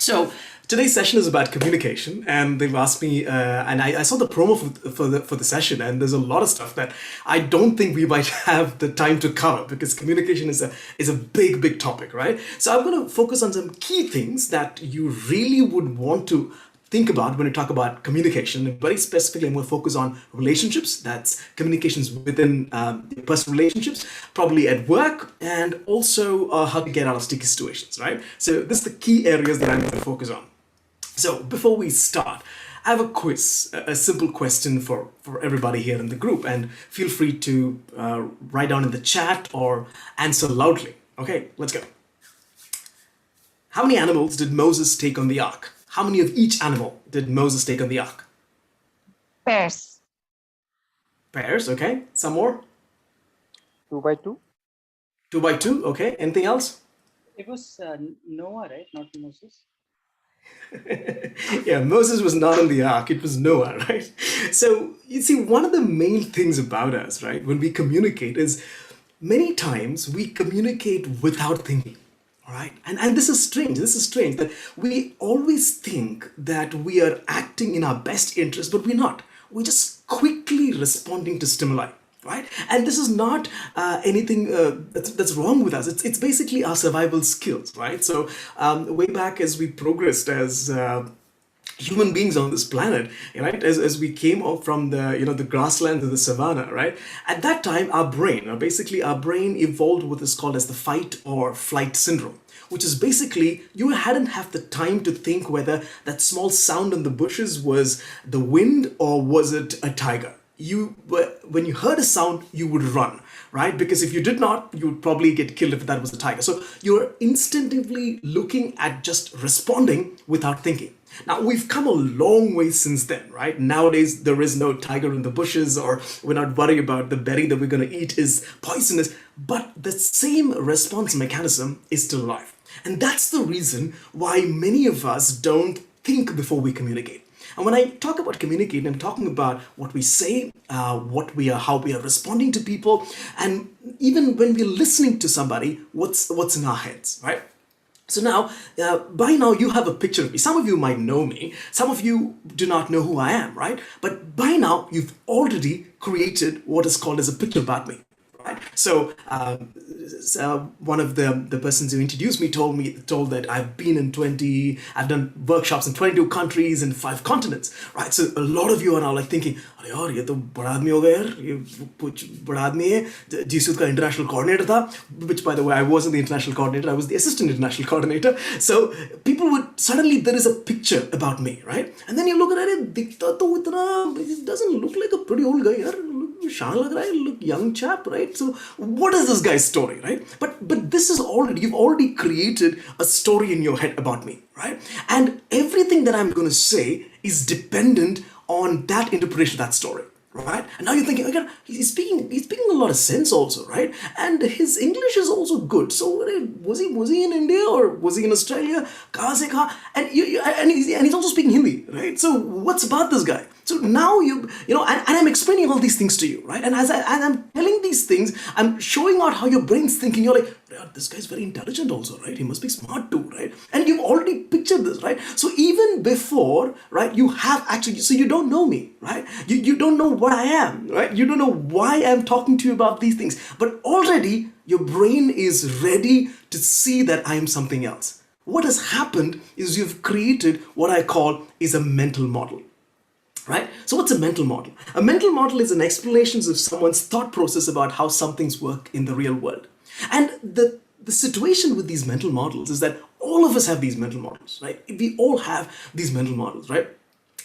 So today's session is about communication, and they've asked me, and I saw the promo for the session, and there's a lot of stuff that I don't think we might have the time to cover because communication is a big topic, right? So I'm going to focus on some key things that you really would want to think about when you talk about communication. And very specifically, I'm going to focus on relationships. That's communications within personal relationships, probably at work, and also how to get out of sticky situations, right? So this is the key areas that I'm going to focus on. So before we start, I have a quiz, a simple question for everybody here in the group, and feel free to write down in the chat or answer loudly. Okay, let's go. How many animals did Moses take on the ark? How many of each animal did Moses take on the ark? Pairs. Pairs, okay. Some more? 2 by 2. 2 by 2, okay. Anything else? It was Noah, right? Not Moses. Yeah, Moses was not on the ark, it was Noah, right? So, you see, one of the main things about us, right, when we communicate is many times we communicate without thinking. All right. And this is strange. This is strange that we always think that we are acting in our best interest, but we're not. We're just quickly responding to stimuli. Right. And this is not anything that's wrong with us. It's basically our survival skills. Right. So way back as we progressed as human beings on this planet, right? As we came up from the grassland to the savannah, right? At that time, our brain evolved what is called as the fight or flight syndrome, which is basically you hadn't have the time to think whether that small sound in the bushes was the wind or was it a tiger. When you heard a sound, you would run, right? Because if you did not, you would probably get killed if that was a tiger. So you're instinctively looking at just responding without thinking. Now, we've come a long way since then, right? Nowadays, there is no tiger in the bushes, or we're not worried about the berry that we're going to eat is poisonous, but the same response mechanism is still alive. And that's the reason why many of us don't think before we communicate. And when I talk about communicating, I'm talking about what we say, how we are responding to people, and even when we're listening to somebody, what's in our heads, right? So now, by now you have a picture of me. Some of you might know me. Some of you do not know who I am, right? But by now, you've already created what is called as a picture about me, right? So one of the persons who introduced me told that I've done workshops in 22 countries and 5 continents, right? So a lot of you are now like thinking, अरे यार ये तो बड़ा आदमी हो गया यार, ये कुछ बड़ा आदमी है, जीसूद का international coordinator था, which by the way I wasn't the international coordinator, I was the assistant international coordinator. So people would suddenly there is a picture about me, right? And then you look at it, दिखता तो इतना, it doesn't look like a pretty old guy यार, शान लग रहा है, look young chap, right? So what is this guy's story, right? But this is you've already created a story in your head about me, right? And everything that I'm going to say is dependent on that interpretation of that story, right? And now you're thinking, again, he's speaking a lot of sense also, right? And his English is also good. So was he in India or was he in Australia? Kahan se kahan? And he's also speaking Hindi, right? So what's about this guy? So now and I'm explaining all these things to you, right? And as I'm telling these things, I'm showing out how your brain's thinking. You're like, this guy's very intelligent also, right? He must be smart too, right? And you've already pictured this, right? So even before, right, you have actually, so you don't know me, right? You don't know what I am, right? You don't know why I'm talking to you about these things. But already your brain is ready to see that I am something else. What has happened is you've created what I call is a mental model. Right? So what's a mental model? A mental model is an explanation of someone's thought process about how some things work in the real world. And the situation with these mental models is that all of us have these mental models, right? We all have these mental models, right?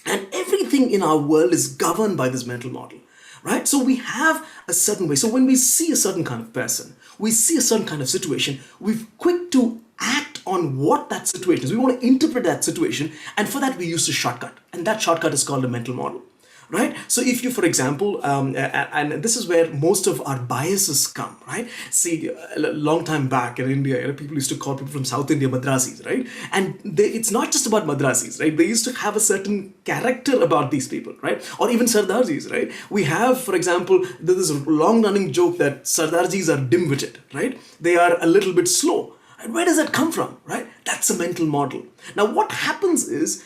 And everything in our world is governed by this mental model, right? So we have a certain way. So when we see a certain kind of person, we see a certain kind of situation, we're quick to act on what that situation is. We want to interpret that situation, and for that we use a shortcut, and that shortcut is called a mental model, right? So if you, for example, and this is where most of our biases come, right? See, a long time back in India, people used to call people from South India Madrasis, right? And it's not just about Madrasis, right? They used to have a certain character about these people, right? Or even Sardarjis, right? We have, for example, there's a long-running joke that Sardarjis are dim-witted, right? They are a little bit slow. Right? Where does that come from? Right? That's a mental model. Now, what happens is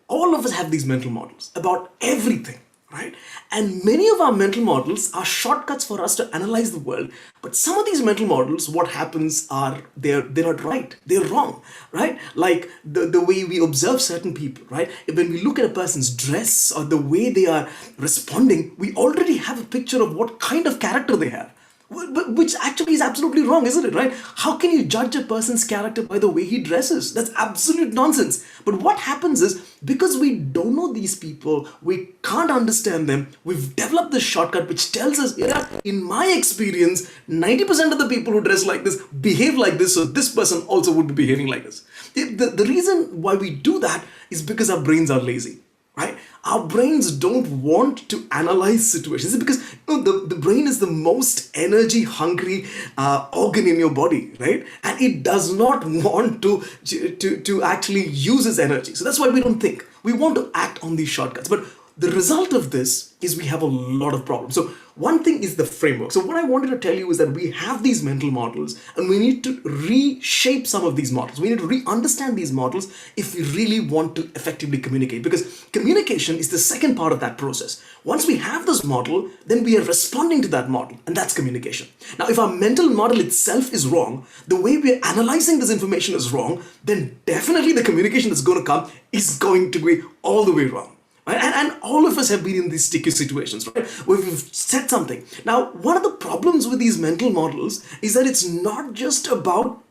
all of us have these mental models about everything. Right? And many of our mental models are shortcuts for us to analyze the world. But some of these mental models, what happens are they're not right. They're wrong. Right? Like the way we observe certain people, right? When we look at a person's dress or the way they are responding, we already have a picture of what kind of character they have. Which actually is absolutely wrong, isn't it, right? How can you judge a person's character by the way he dresses? That's absolute nonsense. But what happens is, because we don't know these people, we can't understand them, we've developed this shortcut which tells us, yeah, in my experience, 90% of the people who dress like this behave like this, so this person also would be behaving like this. The reason why we do that is because our brains are lazy. Right? Our brains don't want to analyze situations. It's because the brain is the most energy hungry organ in your body, right? And it does not want to actually use its energy. So that's why we don't think. We want to act on these shortcuts. But the result of this is we have a lot of problems. So one thing is the framework. So what I wanted to tell you is that we have these mental models and we need to reshape some of these models. We need to re-understand these models if we really want to effectively communicate, because communication is the second part of that process. Once we have this model, then we are responding to that model, and that's communication. Now, if our mental model itself is wrong, the way we're analyzing this information is wrong, then definitely the communication that's going to come is going to be all the way wrong. Right? And all of us have been in these sticky situations, right? Where we've said something. Now, one of the problems with these mental models is that it's not just about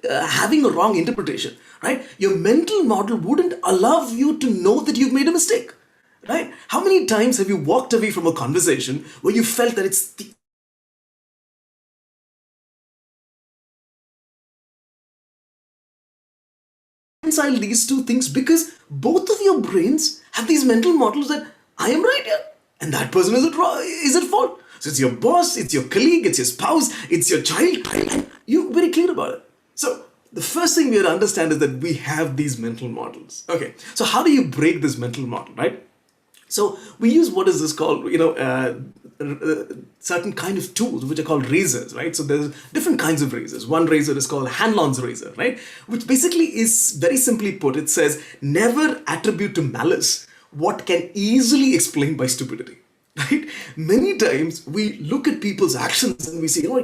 having a wrong interpretation, right? Your mental model wouldn't allow you to know that you've made a mistake, right? How many times have you walked away from a conversation where you felt that it's the reconcile these two things, because both of your brains have these mental models that I am right here and that person is at fault. So it's your boss, it's your colleague, it's your spouse, it's your child, and you're very clear about it. So the first thing we have to understand is that we have these mental models. Okay, so how do you break this mental model, right? So we use what is this called, certain kind of tools which are called razors, right? So there's different kinds of razors. One razor is called Hanlon's razor, right? Which basically is, very simply put, it says never attribute to malice what can easily explain by stupidity. Right? Many times we look at people's actions and we say, you're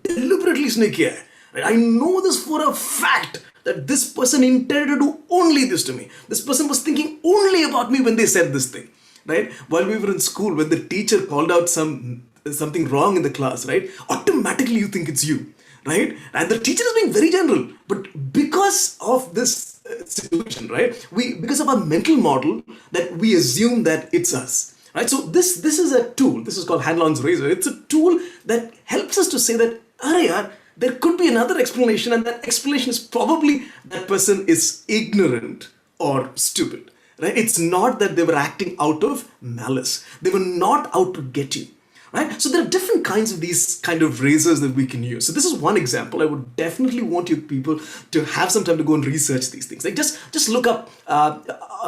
deliberately sneaky. Right? I know this for a fact that this person intended to do only this to me. This person was thinking only about me when they said this thing. Right? While we were in school, when the teacher called out something wrong in the class, right? Automatically you think it's you, right? And the teacher is being very general, but because of this situation, right? Because of our mental model, that we assume that it's us, right? So this is a tool. This is called Hanlon's razor. It's a tool that helps us to say that, yaar, there could be another explanation, and that explanation is probably that person is ignorant or stupid. Right? It's not that they were acting out of malice. They were not out to get you. Right? So there are different kinds of these kind of razors that we can use. So this is one example. I would definitely want you people to have some time to go and research these things. Like just look up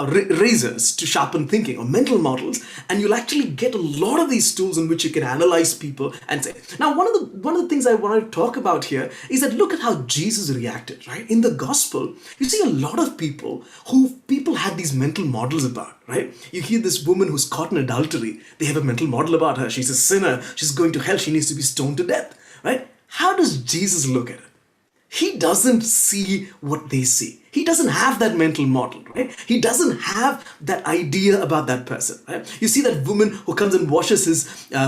razors to sharpen thinking or mental models, and you'll actually get a lot of these tools in which you can analyze people and say. Now, one of the things I want to talk about here is that look at how Jesus reacted. Right? In the gospel, you see a lot of people who people had these mental models about. Right? You hear this woman who's caught in adultery. They have a mental model about her. She's a sinner. She's going to hell. She needs to be stoned to death. Right? How does Jesus look at it? He doesn't see what they see. He doesn't have that mental model, right? He doesn't have that idea about that person, right? You see that woman who comes and washes his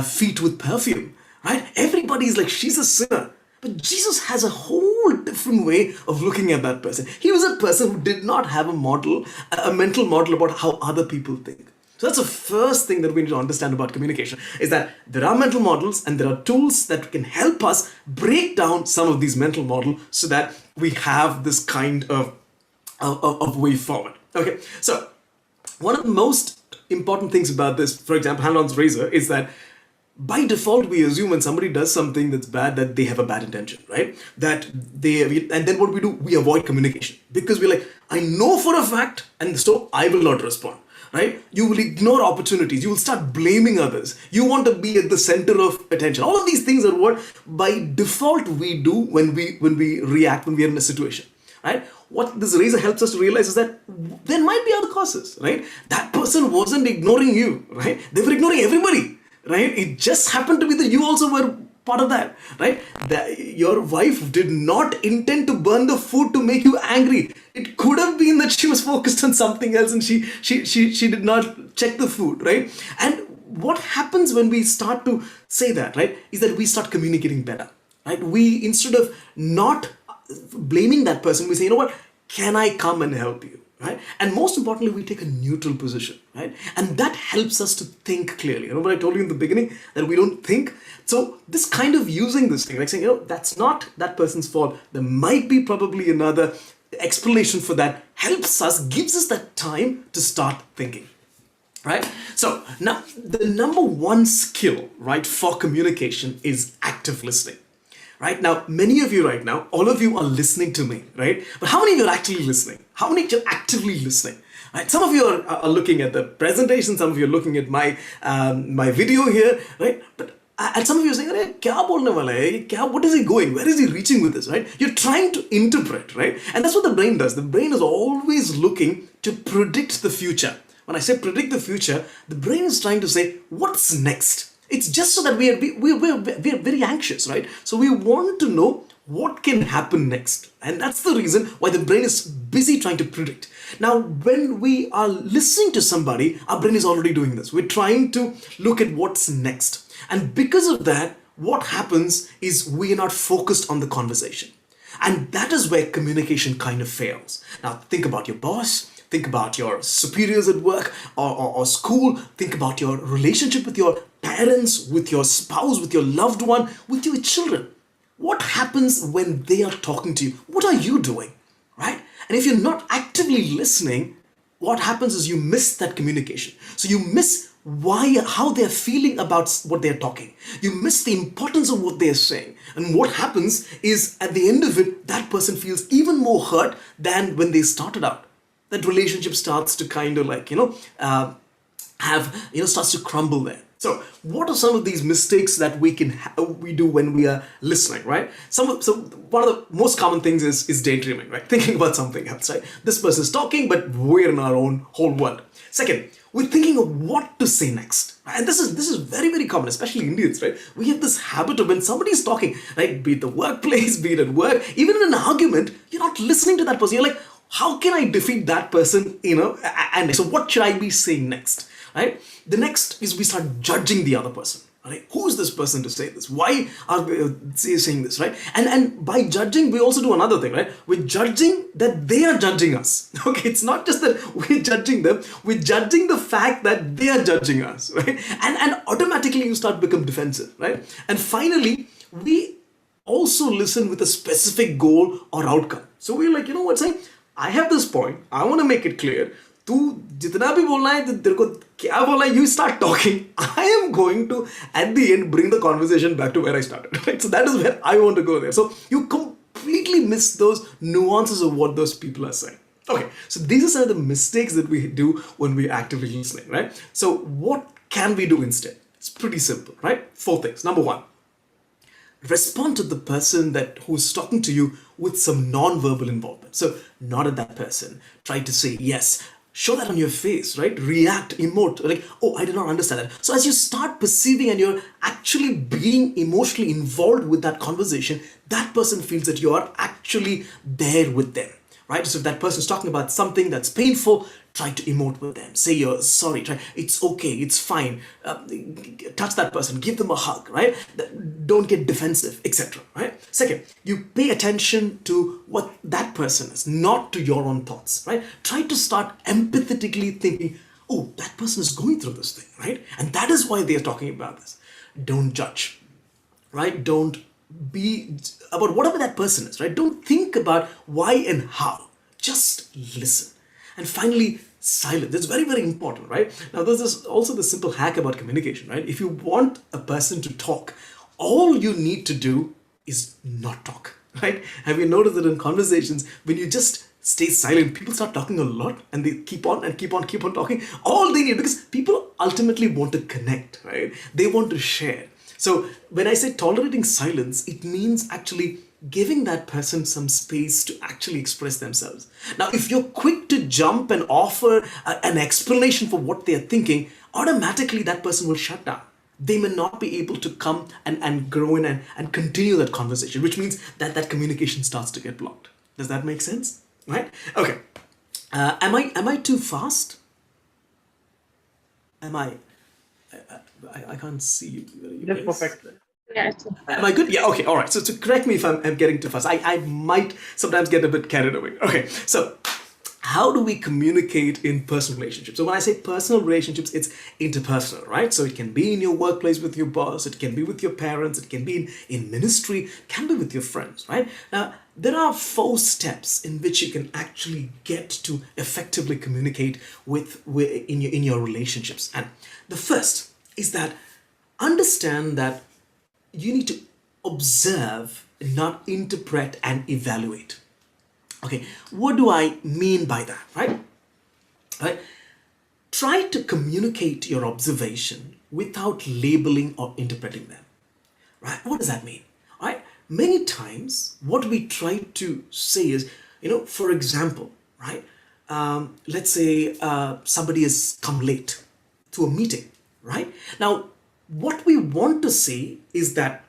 feet with perfume, right? Everybody is like, she's a sinner. But Jesus has a whole different way of looking at that person. He was a person who did not have a mental model about how other people think. So that's the first thing that we need to understand about communication, is that there are mental models and there are tools that can help us break down some of these mental models so that we have this kind of way forward. Okay, so one of the most important things about this, for example, Hanlon's razor, is that by default, we assume when somebody does something that's bad, that they have a bad intention, right? And then what we do, we avoid communication because we're like, I know for a fact, and so I will not respond. right? You will ignore opportunities. You will start blaming others. You want to be at the center of attention. All of these things are what by default we do when we react, when we are in a situation, right? What this razor helps us to realize is that there might be other causes, right? That person wasn't ignoring you, right? They were ignoring everybody, right? It just happened to be that you also were part of that, right? That your wife did not intend to burn the food to make you angry. It could have been that she was focused on something else and she did not check the food, right? And what happens when we start to say that, right, is that we start communicating better, right? We, instead of not blaming that person, we say, you know what, can I come and help you? Right? And most importantly, we take a neutral position, right? And that helps us to think clearly. You know what I told you in the beginning, that we don't think. So this kind of using this thing, like saying, you know, that's not that person's fault. There might be probably another explanation for that, helps us, gives us that time to start thinking. Right? So now the number one skill, right, for communication is active listening. Right now, many of you right now, all of you are listening to me, right? But how many of you are actually listening? How many of you are actively listening? Right? Some of you are looking at the presentation, some of you are looking at my my video here, right? But and some of you are saying, "Arey, kya bolne wala hai? What is he going? Where is he reaching with this?" Right? You're trying to interpret, right? And that's what the brain does. The brain is always looking to predict the future. When I say predict the future, the brain is trying to say, what's next? It's just so that we're very anxious, right? So we want to know what can happen next. And that's the reason why the brain is busy trying to predict. Now, when we are listening to somebody, our brain is already doing this. We're trying to look at what's next. And because of that, what happens is we are not focused on the conversation. And that is where communication kind of fails. Now, think about your boss. Think about your superiors at work or school. Think about your relationship with your parents, with your spouse, with your loved one, with your children. What happens when they are talking to you? What are you doing, right? And if you're not actively listening, what happens is you miss that communication. So you miss how they're feeling about what they're talking. You miss the importance of what they're saying. And what happens is at the end of it, that person feels even more hurt than when they started out. That relationship starts to kind of like, starts to crumble there. So what are some of these mistakes that we do when we are listening, right? So one of the most common things is daydreaming, right? Thinking about something else, right? This person is talking, but we're in our own whole world. Second, we're thinking of what to say next. And this is very, very common, especially Indians, right? We have this habit of when somebody is talking, right? Be it the workplace, be it at work, even in an argument, you're not listening to that person. You're like, how can I defeat that person, and so what should I be saying next, right? The next is we start judging the other person, right? Who is this person to say this? Why are they saying this, right? And by judging, we also do another thing, right? We're judging that they are judging us, okay? It's not just that we're judging them, we're judging the fact that they are judging us, right? And automatically you start to become defensive, right? And finally, we also listen with a specific goal or outcome. So we're like, you know what, saying, I have this point. I want to make it clear. तू जितना भी बोलना है तेरे को क्या बोलना है, you start talking. I am going to at the end bring the conversation back to where I started. Right? So that is where I want to go there. So you completely miss those nuances of what those people are saying. Okay, so these are some of the mistakes that we do when we're actively listening, right? So what can we do instead? It's pretty simple, right? 4 things. Number 1. Respond to the person who's talking to you with some non-verbal involvement. So nod at that person. Try to say yes. Show that on your face, right? React, emote. Like, oh, I did not understand that. So as you start perceiving and you're actually being emotionally involved with that conversation, that person feels that you are actually there with them, right? So if that person is talking about something that's painful, try to emote with them. Say you're sorry. It's okay. It's fine. Touch that person. Give them a hug, right? Don't get defensive, etc. Right? Second, you pay attention to what that person is, not to your own thoughts, right? Try to start empathetically thinking, oh, that person is going through this thing, right? And that is why they are talking about this. Don't judge, right? Don't be about whatever that person is, right? Don't think about why and how. Just listen. And finally, silence. That's very, very important, right? Now, there's also the simple hack about communication, right? If you want a person to talk, all you need to do is not talk, right? Have you noticed that in conversations, when you just stays silent, people start talking a lot and they keep on and keep on talking. All they need, because people ultimately want to connect, right? They want to share. So when I say tolerating silence, it means actually giving that person some space to actually express themselves. Now, if you're quick to jump and offer an explanation for what they're thinking, automatically that person will shut down. They may not be able to come and grow in and continue that conversation, which means that that communication starts to get blocked. Does that make sense? Right? Okay. Am I too fast? Am I can't see you. Just perfect. Yeah, it's Am I good? Yeah, okay, all right. So to correct me if I'm getting too fast. I might sometimes get a bit carried away. Okay, so how do we communicate in personal relationships? So when I say personal relationships, it's interpersonal, right? So it can be in your workplace with your boss, it can be with your parents, it can be in ministry, it can be with your friends, right? Now, there are 4 steps in which you can actually get to effectively communicate in your relationships. And the first is that understand that you need to observe, not interpret and evaluate. Okay, what do I mean by that, right? Right? Try to communicate your observation without labeling or interpreting them. Right? What does that mean? Right? Many times, what we try to say is, for example, right? Let's say somebody has come late to a meeting, right? Now, what we want to say is that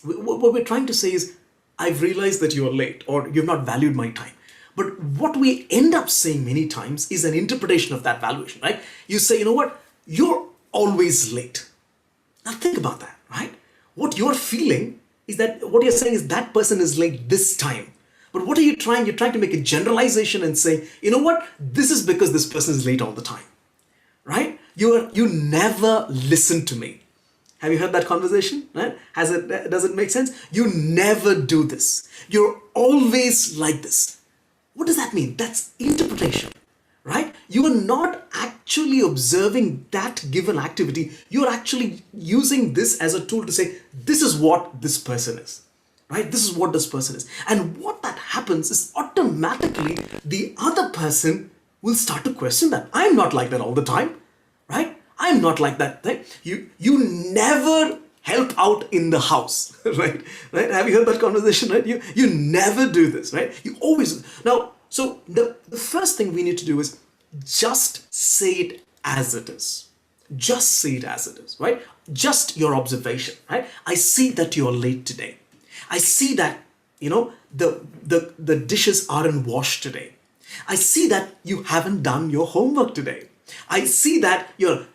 what we're trying to say is, I've realized that you're late or you've not valued my time. But what we end up saying many times is an interpretation of that valuation, right? You say, you know what? You're always late. Now think about that, right? What you're feeling is that what you're saying is that person is late this time. But what are you trying? You're trying to make a generalization and say, you know what? This is because this person is late all the time, right? You never listen to me. Have you heard that conversation? Right? Does it make sense? You never do this. You're always like this. What does that mean? That's interpretation, right? You are not actually observing that given activity. You're actually using this as a tool to say, this is what this person is, right? This is what this person is. And what that happens is automatically the other person will start to question that. I'm not like that all the time, right? I'm not like that. Right? You never help out in the house, right? Right? Have you heard that conversation? Right? You never do this, right? You always now. So the first thing we need to do is just say it as it is. Just say it as it is, right? Just your observation, right? I see that you're late today. I see that the dishes aren't washed today. I see that you haven't done your homework today. I see that you're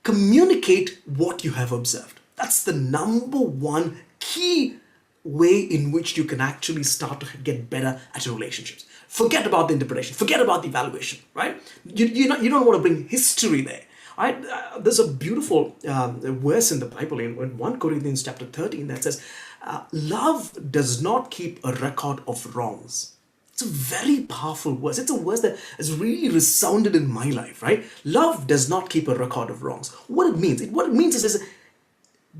communicate what you have observed. That's the number one key way in which you can actually start to get better at your relationships. Forget about the interpretation. Forget about the evaluation, right? You don't want to bring history there. Right? There's a beautiful verse in the Bible in 1 Corinthians chapter 13 that says, love does not keep a record of wrongs. It's a very powerful verse. It's a verse that has really resounded in my life, right? Love does not keep a record of wrongs. What it means is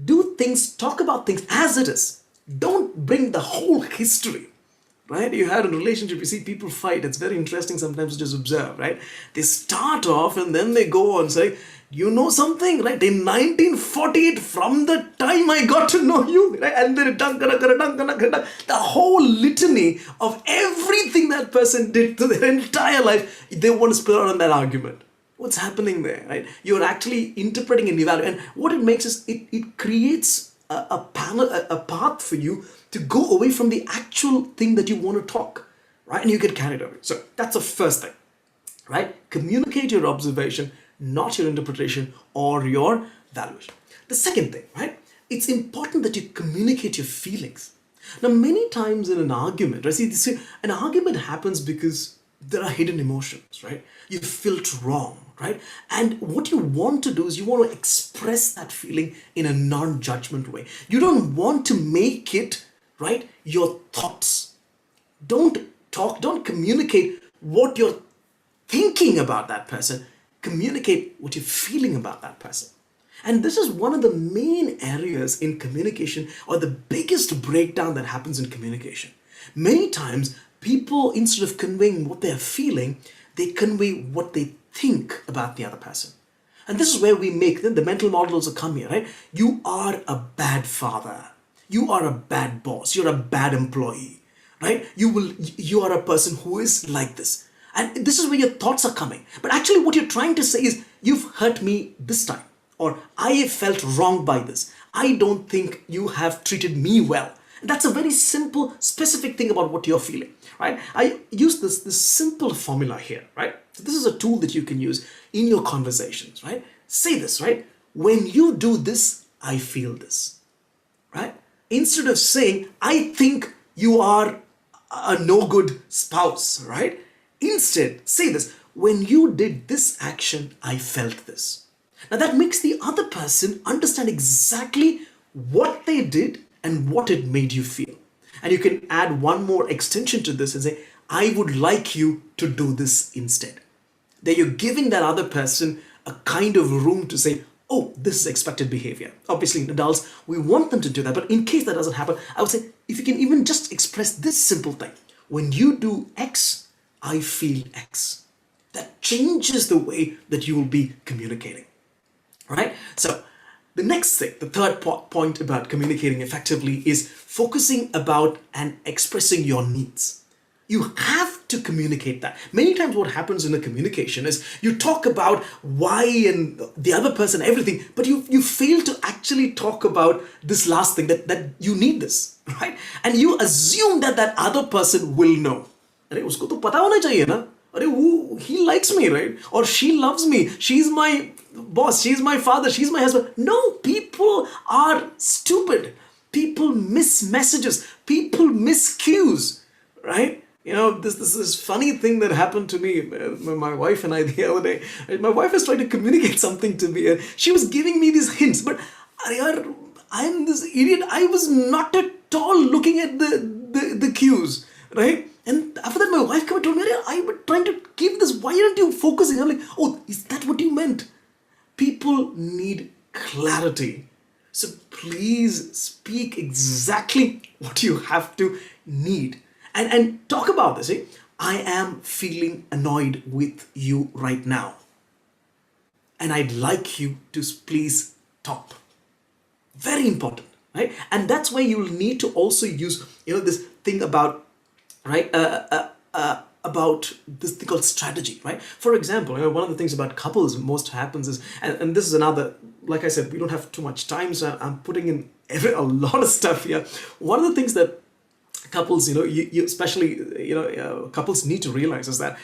do things, talk about things as it is. Don't bring the whole history, right? You had a relationship, you see people fight. It's very interesting sometimes to just observe, right? They start off and then they go on say, you know something, right? In 1948, from the time I got to know you, right? And then the whole litany of everything that person did to their entire life, they want to spill out on that argument. What's happening there, right? You're actually interpreting and evaluating. And what it makes is, it creates a path for you to go away from the actual thing that you want to talk, right? And you get carried away. So that's the first thing, right? Communicate your observation, not your interpretation or your valuation. The second thing, right? It's important that you communicate your feelings. Now, many times in an argument, right? See, an argument happens because there are hidden emotions, right? You felt wrong, right? And what you want to do is you want to express that feeling in a non-judgment way. You don't want to make it, right, your thoughts. Don't communicate what you're thinking about that person. Communicate what you're feeling about that person. And this is one of the main areas in communication, or the biggest breakdown that happens in communication. Many times People, instead of conveying what they're feeling, they convey what they think about the other person. And this is where we make the mental models also come here, right? You are a bad father. You are a bad boss. You're a bad employee, right? You are a person who is like this. And this is where your thoughts are coming. But actually what you're trying to say is, you've hurt me this time, or I felt wrong by this. I don't think you have treated me well. That's a very simple, specific thing about what you're feeling, right? I use this simple formula here, right? So this is a tool that you can use in your conversations, right? Say this, right? When you do this, I feel this, right? Instead of saying, I think you are a no good spouse, right? Instead, say this, when you did this action, I felt this. Now that makes the other person understand exactly what they did and what it made you feel. And you can add one more extension to this and say, I would like you to do this instead. Then you're giving that other person a kind of room to say, oh, this is expected behavior. Obviously, in adults, we want them to do that. But in case that doesn't happen, I would say, if you can even just express this simple thing, when you do X, I feel X. That changes the way that you will be communicating, right? So the next thing, the third point about communicating effectively is focusing about and expressing your needs. You have to communicate that. Many times what happens in a communication is you talk about why and the other person, everything, but you fail to actually talk about this last thing, that you need this, right? And you assume that other person will know. अरे उसको तो पता होना चाहिए ना. अरे वो, he likes me, right? Or she loves me. She's my boss. She's my father. She's my husband. No, people are stupid. People miss messages. People miss cues, right? You know, this funny thing that happened to me, my wife and I the other day. My wife was trying to communicate something to me, and she was giving me these hints. But I'm this idiot. I was not at all looking at the cues, right? And after that, my wife came and told me, I was trying to keep this. Why aren't you focusing? I'm like, oh, is that what you meant? People need clarity. So please speak exactly what you have to need. And talk about this. Eh? I am feeling annoyed with you right now. And I'd like you to please stop. Very important, right? And that's why you'll need to also use, this thing about, right, about this thing called strategy, right? For example, one of the things about couples most happens is, and this is another, like I said, we don't have too much time, so I'm putting in a lot of stuff here. One of the things that couples, you especially, couples need to realize is that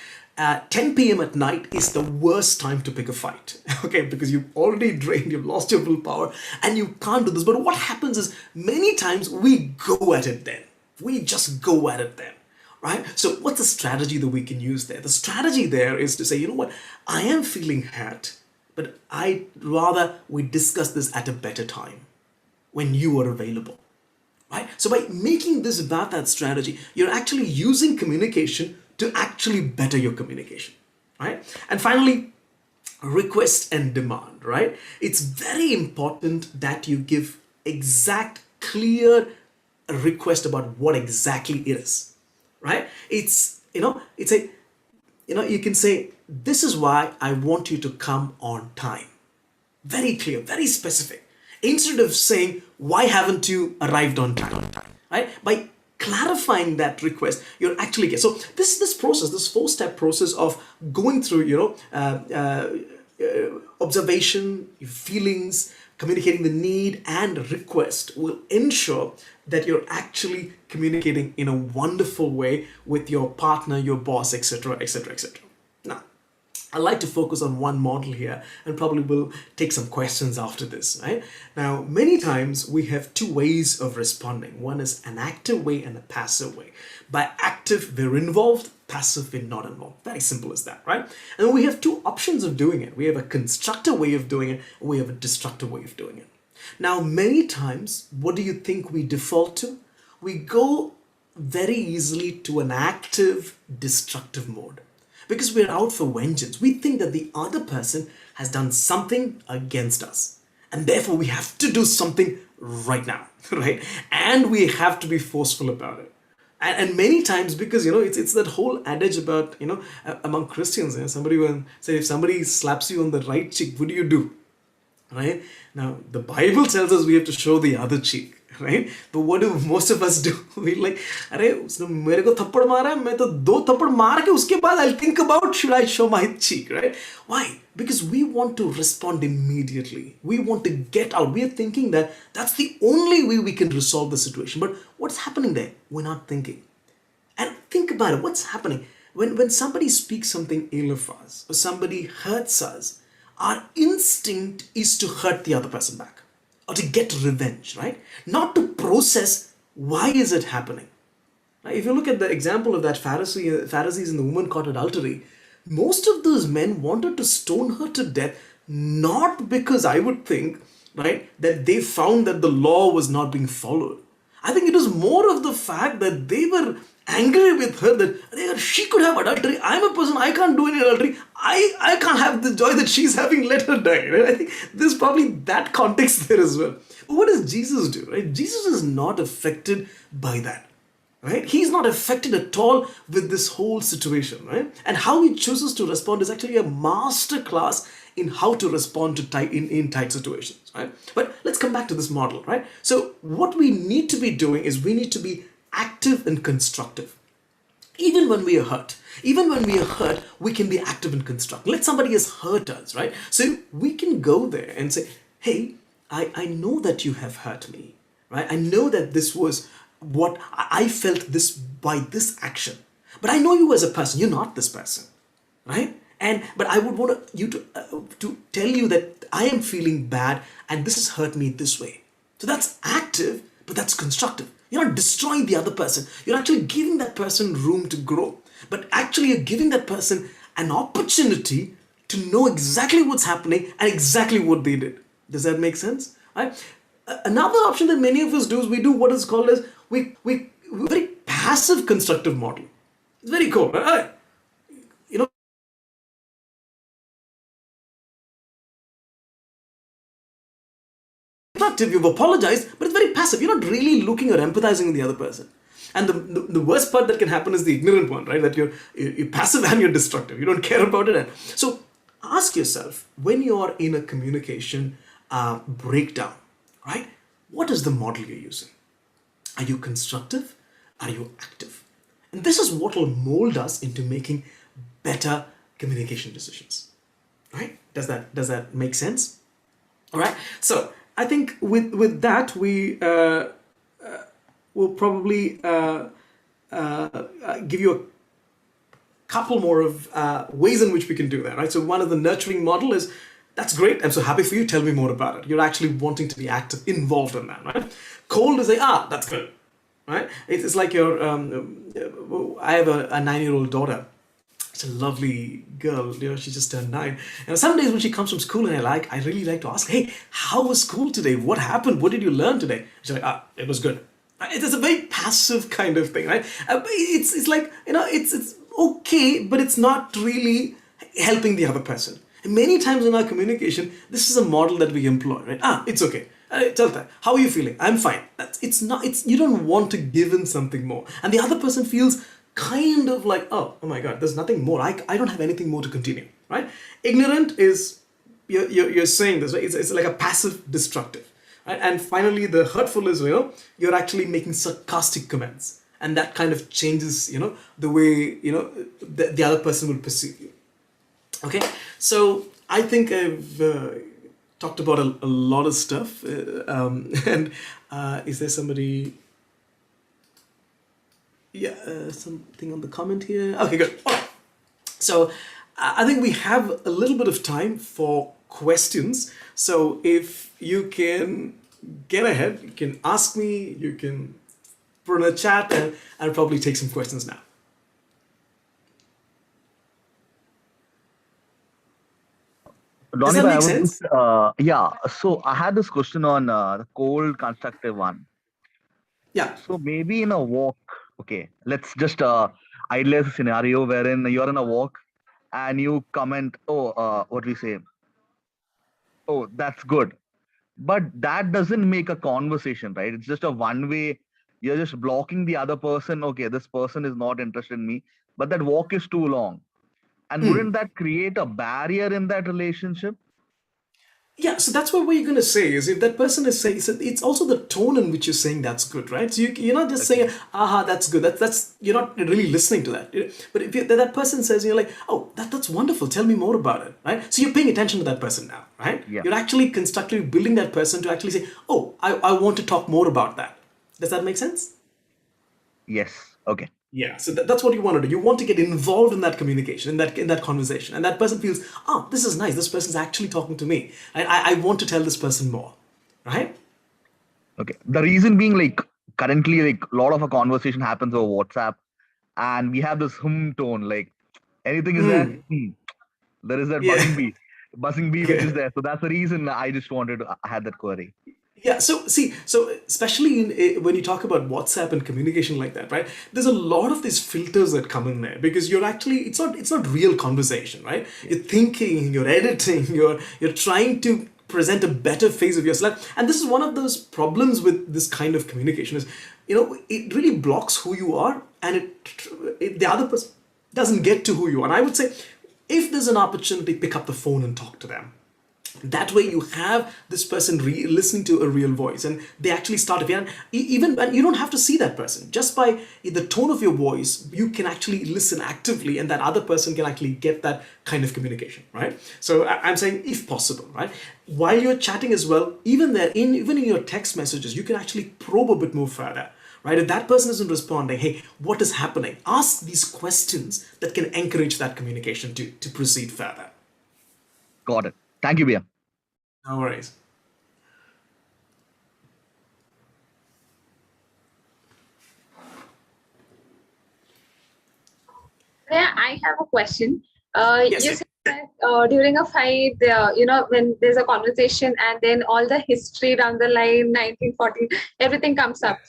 10 p.m. at night is the worst time to pick a fight, okay? Because you've already drained, you've lost your willpower, and you can't do this. But what happens is, many times we go at it then. We just go at it then, right? So what's the strategy that we can use there? The strategy there is to say, you know what? I am feeling hurt, but I'd rather we discuss this at a better time when you are available. Right? So by making this about that strategy, you're actually using communication to actually better your communication, right? And finally, request and demand, right? It's very important that you give exact, clear request about what exactly it is, right? It's, you can say, this is why I want you to come on time. Very clear, very specific. Instead of saying, why haven't you arrived on time, right? By clarifying that request, you're actually getting. So this process, this 4-step process of going through, observation, your feelings, communicating the need and request will ensure that you're actually communicating in a wonderful way with your partner, your boss, etc., etc., etc. Now, I like to focus on one model here, and probably will take some questions after this, right? Now, many times we have two ways of responding. One is an active way and a passive way. By active, we're involved. Passive, we're not involved. Very simple as that, right? And then we have two options of doing it. We have a constructive way of doing it, and we have a destructive way of doing it. Now, many times, what do you think we default to? We go very easily to an active, destructive mode. Because we're out for vengeance. We think that the other person has done something against us. And therefore we have to do something right now, right? And we have to be forceful about it. And many times, because it's that whole adage about among Christians, somebody when say if somebody slaps you on the right cheek, what do you do? Right? Now, the Bible tells us we have to show the other cheek, right? But what do most of us do? We like, अरे उसने मेरे को थप्पड़ मारा है, मैं तो दो थप्पड़ मार के उसके बाद I'll think about should I show my cheek, right? Why? Because we want to respond immediately. We want to get out. We are thinking that that's the only way we can resolve the situation. But what's happening there? We're not thinking. And think about it, what's happening? When somebody speaks something ill of us, or somebody hurts us, our instinct is to hurt the other person back, or to get revenge, right? Not to process why is it happening. Now, if you look at the example of that Pharisees and the woman caught adultery, most of those men wanted to stone her to death, not because I would think, right, that they found that the law was not being followed. I think it was more of the fact that they were angry with her that she could have adultery. I'm a person, I can't do any adultery. I can't have the joy that she's having, let her die. Right? I think there's probably that context there as well. But what does Jesus do? Right? Jesus is not affected by that. Right? He's not affected at all with this whole situation, right? And how he chooses to respond is actually a master class in how to respond to in tight situations, right? But let's come back to this model, right? So what we need to be doing is we need to be active and constructive. Even when we are hurt, we can be active and constructive. Let somebody has hurt us, right? So we can go there and say, hey, I know that you have hurt me, right? I know that this was what I felt this by this action. But I know you as a person. You're not this person, right? But I would want you to tell you that I am feeling bad and this has hurt me this way. So that's active, but that's constructive. You're not destroying the other person. You're actually giving that person room to grow. But actually, you're giving that person an opportunity to know exactly what's happening and exactly what they did. Does that make sense? Right? Another option that many of us do is we do what is called as we very passive constructive model. It's very cool. Right? Constructive, you've apologized, but it's very passive. You're not really looking or empathizing with the other person. And the worst part that can happen is the ignorant one, right? That you're passive and you're destructive. You don't care about it. So ask yourself, when you're in a communication breakdown, right? What is the model you're using? Are you constructive? Are you active? And this is what will mold us into making better communication decisions, right? Does that make sense? All right. So I think with that we will probably give you a couple more of ways in which we can do that, right? So one of the nurturing model is, that's great, I'm so happy for you, tell me more about it. You're actually wanting to be active, involved in that, right? Cold is like, that's good, right? It's like I have a 9-year-old daughter. It's a lovely girl, she just turned 9. And some days when she comes from school and I really like to ask, hey, how was school today? What happened? What did you learn today? She's like, it was good. It's a very passive kind of thing, right? It's like, it's okay, but it's not really helping the other person. And many times in our communication, this is a model that we employ, right? It's okay. Chalta, how are you feeling? I'm fine. You don't want to give in something more. And the other person feels kind of like, oh my God, there's nothing more. I don't have anything more to continue, right? Ignorant is, you're saying this, right? It's like a passive destructive. Right? And finally, the hurtful is, you're actually making sarcastic comments. And that kind of changes, the way, the other person will perceive you. Okay, so I think I've talked about a lot of stuff. And is there somebody? Yeah, something on the comment here. Okay, good. All right. So I think we have a little bit of time for questions. So if you can get ahead, you can ask me, you can put in a chat, and I'll probably take some questions now. Does that make sense? Yeah. So I had this question on the cold constructive one. Yeah. So maybe in a walk, okay, let's just idealize a scenario wherein you're in a walk and you comment, what do we say? Oh, that's good. But that doesn't make a conversation, right? It's just a one-way You're just blocking the other person. Okay, this person is not interested in me, but that walk is too long. And wouldn't that create a barrier in that relationship? Yeah, so that's what you're going to say is if that person is saying, so it's also the tone in which you're saying that's good, right? So you're not just saying, Okay. aha, that's good. That's you're not really listening to that. But if that person says, you're like, oh, that's wonderful. Tell me more about it, right? So you're paying attention to that person now, right? Yeah. You're actually constructively building that person to actually say, oh, I want to talk more about that. Does that make sense? Yes. Okay. Yeah, so that's what you want to do. You want to get involved in that communication, in that conversation, and that person feels, oh, this is nice. This person's actually talking to me. I want to tell this person more, right? Okay. The reason being, like, currently, like, a lot of a conversation happens over WhatsApp, and we have this tone, like, anything is there. There is that Yeah. buzzing bee which is Okay. there. So that's the reason I just wanted to I had that query. Yeah. So see, so especially when you talk about WhatsApp and communication like that, right? There's a lot of these filters that come in there because you're actually it's not real conversation, right? Yeah. You're thinking, you're editing, you're trying to present a better face of yourself, and this is one of those problems with this kind of communication is, it really blocks who you are, and the other person doesn't get to who you are. And I would say, if there's an opportunity, pick up the phone and talk to them. That way you have this person listening to a real voice, and they actually start again. Even and you don't have to see that person, just by the tone of your voice you can actually listen actively, and that other person can actually get that kind of communication, right? So I'm saying, if possible, right, while you're chatting as well, even in your text messages, you can actually probe a bit more further, right? If that person isn't responding, hey, what is happening? Ask these questions that can encourage that communication to proceed further. Got it. Thank you, Bia. No worries. Yeah, I have a question. Yes. You said that during a fight, when there's a conversation and then all the history down the line, 1940, everything comes up.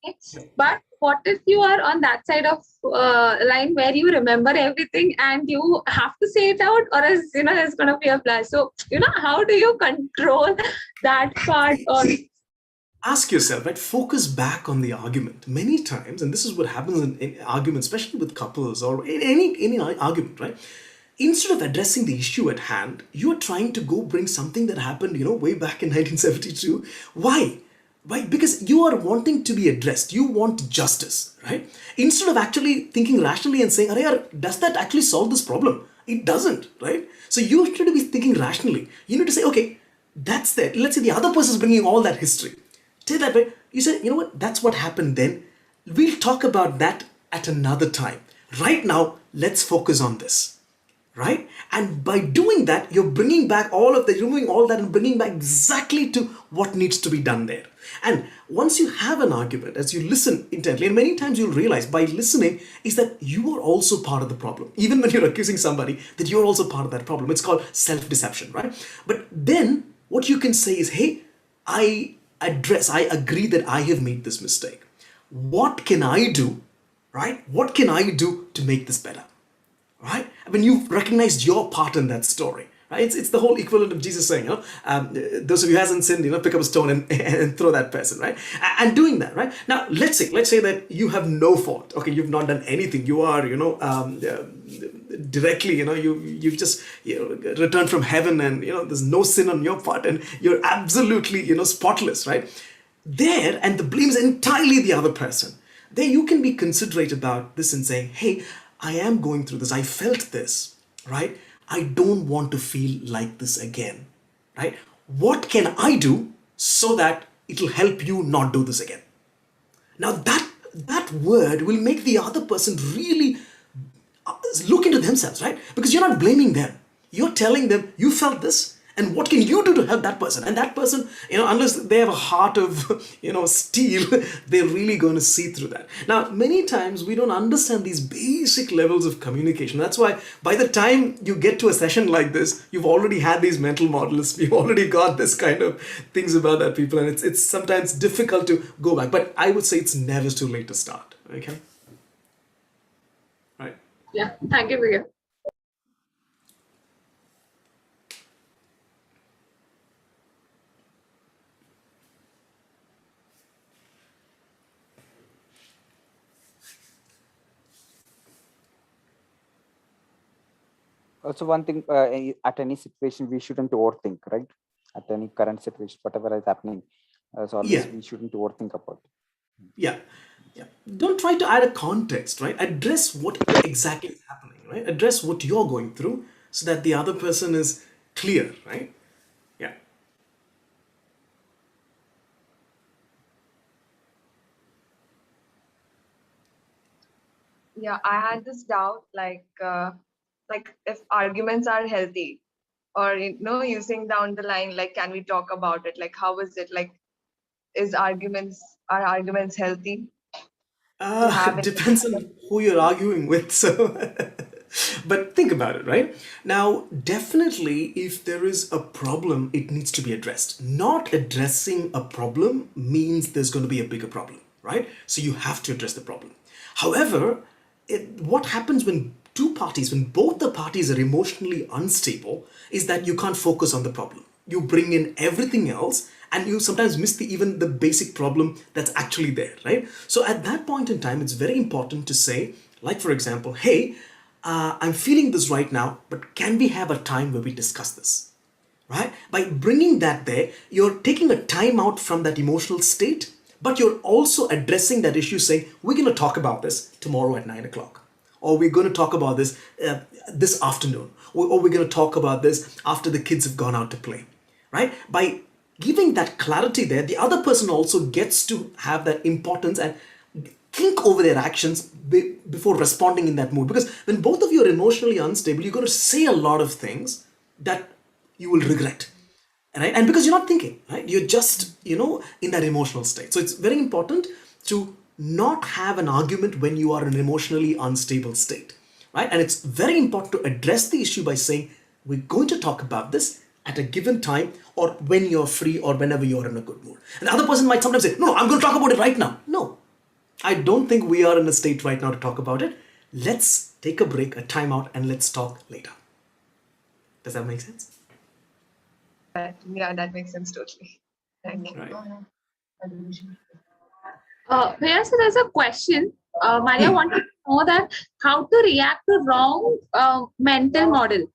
Okay? But what if you are on that side of line where you remember everything and you have to say it out, or else, there's going to be a blast. So, how do you control that part? Or Ask yourself, right? Focus back on the argument. Many times, and this is what happens in arguments, especially with couples or in any argument, right? Instead of addressing the issue at hand, you are trying to go bring something that happened, way back in 1972. Why? Why? Because you are wanting to be addressed. You want justice, right? Instead of actually thinking rationally and saying, "Arey, does that actually solve this problem?" It doesn't, right? So you should be thinking rationally. You need to say, okay, that's there. Let's say the other person is bringing all that history. Take that way. You said, you know what? That's what happened then. We'll talk about that at another time. Right now, let's focus on this. Right? And by doing that, you're bringing back removing all that and bringing back exactly to what needs to be done there. And once you have an argument, as you listen intently, and many times you'll realize by listening is that you are also part of the problem. Even when you're accusing somebody, that you're also part of that problem. It's called self-deception, right? But then what you can say is, hey, I agree that I have made this mistake. What can I do, right? What can I do to make this better? Right? I mean, you've recognized your part in that story. Right? It's the whole equivalent of Jesus saying, those of you who hasn't sinned, pick up a stone and throw that person, right? And doing that, right? Now, let's say that you have no fault. Okay, you've not done anything. You are, directly, you've just returned from heaven, and there's no sin on your part, and you're absolutely, spotless, right? There, and the blame is entirely the other person. There, you can be considerate about this and saying, hey, I am going through this. I felt this, right? I don't want to feel like this again, right? What can I do so that it'll help you not do this again? Now that word will make the other person really look into themselves, right? Because you're not blaming them. You're telling them you felt this, and what can you do to help that person? And that person, unless they have a heart of, steel, they're really going to see through that. Now, many times we don't understand these basic levels of communication. That's why by the time you get to a session like this, you've already had these mental models. You've already got this kind of things about that people, and it's sometimes difficult to go back. But I would say it's never too late to start. Okay. Right. yeah, thank you, Vijay. Also, one thing, at any situation, we shouldn't overthink, right? At any current situation, whatever is happening, so always Yeah. we shouldn't overthink about it. Yeah. Yeah. Don't try to add a context, right? Address what exactly is happening, right? Address what you're going through so that the other person is clear, right? Yeah. Yeah, I had this doubt, like if arguments are healthy, or using down the line, like can we talk about it? Like how is it? Like are arguments healthy to have It in? depends on who you're arguing with. So, but think about it, right? Now, definitely, if there is a problem, it needs to be addressed. Not addressing a problem means there's going to be a bigger problem, right? So you have to address the problem. However, what happens when when both the parties are emotionally unstable, is that you can't focus on the problem. You bring in everything else and you sometimes miss even the basic problem that's actually there, right? So at that point in time, it's very important to say, like, for example, hey, I'm feeling this right now, but can we have a time where we discuss this? Right? By bringing that there, you're taking a time out from that emotional state, but you're also addressing that issue, saying, we're going to talk about this tomorrow at 9 o'clock. Or we're going to talk about this this afternoon. Or we're going to talk about this after the kids have gone out to play. Right? By giving that clarity there, the other person also gets to have that importance and think over their actions before responding in that mood. Because when both of you are emotionally unstable, you're going to say a lot of things that you will regret, right? And because you're not thinking, right, you're just in that emotional state. So it's very important to not have an argument when you are in an emotionally unstable state, right? And it's very important to address the issue by saying, we're going to talk about this at a given time, or when you're free, or whenever you're in a good mood. And the other person might sometimes say, no, I'm going to talk about it right now. No, I don't think we are in a state right now to talk about it. Let's take a break, a timeout, and let's talk later. Does that make sense? Yeah, that makes sense totally. Thank you. Right. So there's a question. Maria wanted to know that how to react to wrong mental model.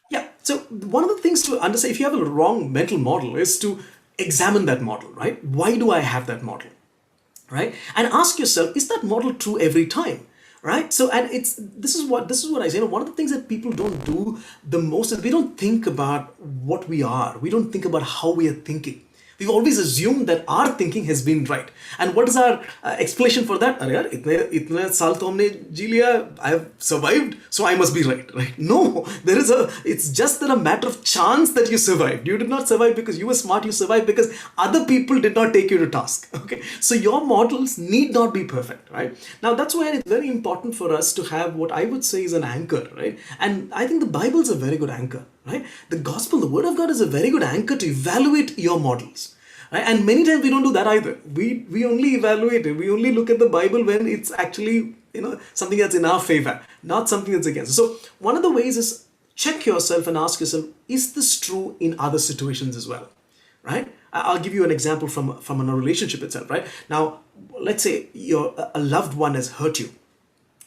Yeah. So one of the things to understand, if you have a wrong mental model, is to examine that model, right? Why do I have that model? Right? And ask yourself, is that model true every time? Right? So, and this is what I say. One of the things that people don't do the most is we don't think about what we are. We don't think about how we are thinking. We've always assumed that our thinking has been right. And what is our explanation for that? Arey yaar, itne saal to humne ji liya, I have survived, so I must be right. Right? No, it's just that a matter of chance that you survived. You did not survive because you were smart. You survived because other people did not take you to task. Okay, so your models need not be perfect. Right? Now that's why it's very important for us to have what I would say is an anchor. Right? And I think the Bible is a very good anchor. Right? The gospel, the word of God, is a very good anchor to evaluate your models. Right? And many times we don't do that either. We only evaluate it. We only look at the Bible when it's actually something that's in our favor, not something that's against. So one of the ways is check yourself and ask yourself, is this true in other situations as well? Right? I'll give you an example from a relationship itself. Right? Now, let's say a loved one has hurt you.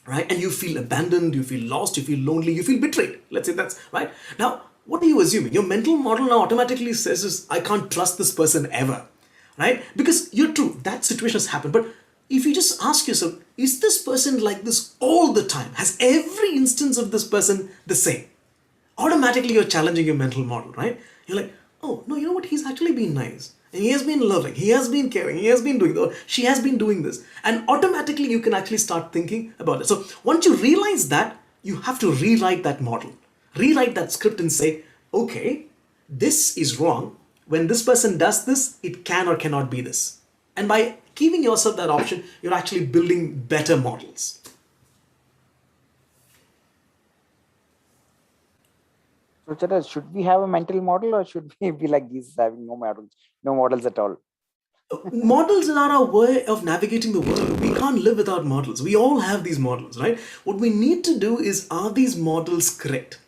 Right? And you feel abandoned, you feel lost, you feel lonely, you feel betrayed. Let's say that's right. Now, what are you assuming? Your mental model now automatically says, I can't trust this person ever. Right? Because you're true, that situation has happened. But if you just ask yourself, is this person like this all the time? Has every instance of this person the same? Automatically you're challenging your mental model, right? You're like, oh, no, you know what? He's actually been nice. And he has been loving, he has been caring, he has been doing this, she has been doing this. And automatically you can actually start thinking about it. So once you realize that, you have to rewrite that model. Rewrite that script and say, okay, this is wrong. When this person does this, it can or cannot be this. And by giving yourself that option, you're actually building better models. So, Chata, should we have a mental model, or should we be like these, having no models at all? Models are our way of navigating the world. We can't live without models. We all have these models, right? What we need to do is, are these models correct?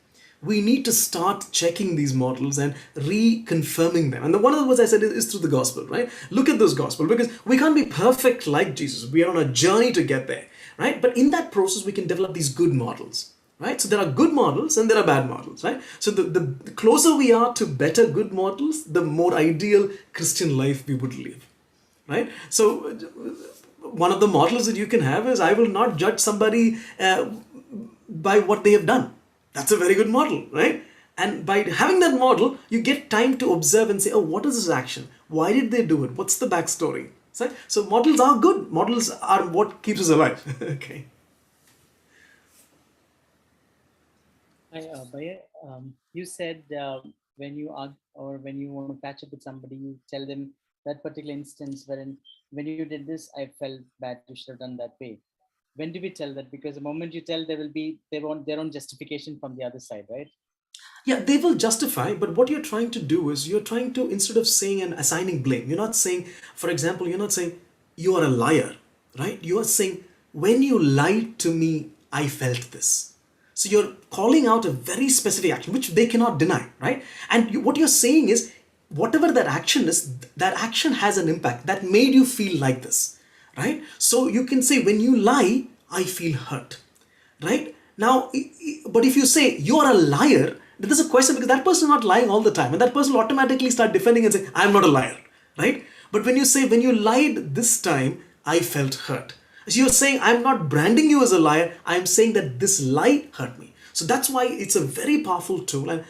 We need to start checking these models and reconfirming them. And one of the words I said is through the gospel, right? Look at this gospel, because we can't be perfect like Jesus. We are on a journey to get there, right? But in that process, we can develop these good models. right? So there are good models and there are bad models, right? So the closer we are to better good models, the more ideal Christian life we would live, right? So one of the models that you can have is I will not judge somebody by what they have done. That's a very good model, right? And by having that model, you get time to observe and say, oh, what is this action? Why did they do it? What's the backstory? So models are good. Models are what keeps us alive. Okay. Hi, Bhaiya, you said when you are or when you want to patch up with somebody, you tell them that particular instance wherein when you did this, I felt bad. You should have done that way. When do we tell that? Because the moment you tell, there will be their own justification from the other side, right? Yeah, they will justify, but what you're trying to do is you're trying to, instead of saying and assigning blame, you're not saying, for example, you're not saying you are a liar, right? You are saying, when you lied to me, I felt this. So you're calling out a very specific action, which they cannot deny, right? And what you're saying is, whatever that action is, that action has an impact that made you feel like this, right? So you can say, when you lie, I feel hurt, right? Now, but if you say you're a liar, there's a question because that person is not lying all the time, and that person will automatically start defending and say, I'm not a liar, right? But when you say, when you lied this time, I felt hurt. So you're saying, I'm not branding you as a liar, I'm saying that this lie hurt me. So that's why it's a very powerful tool, and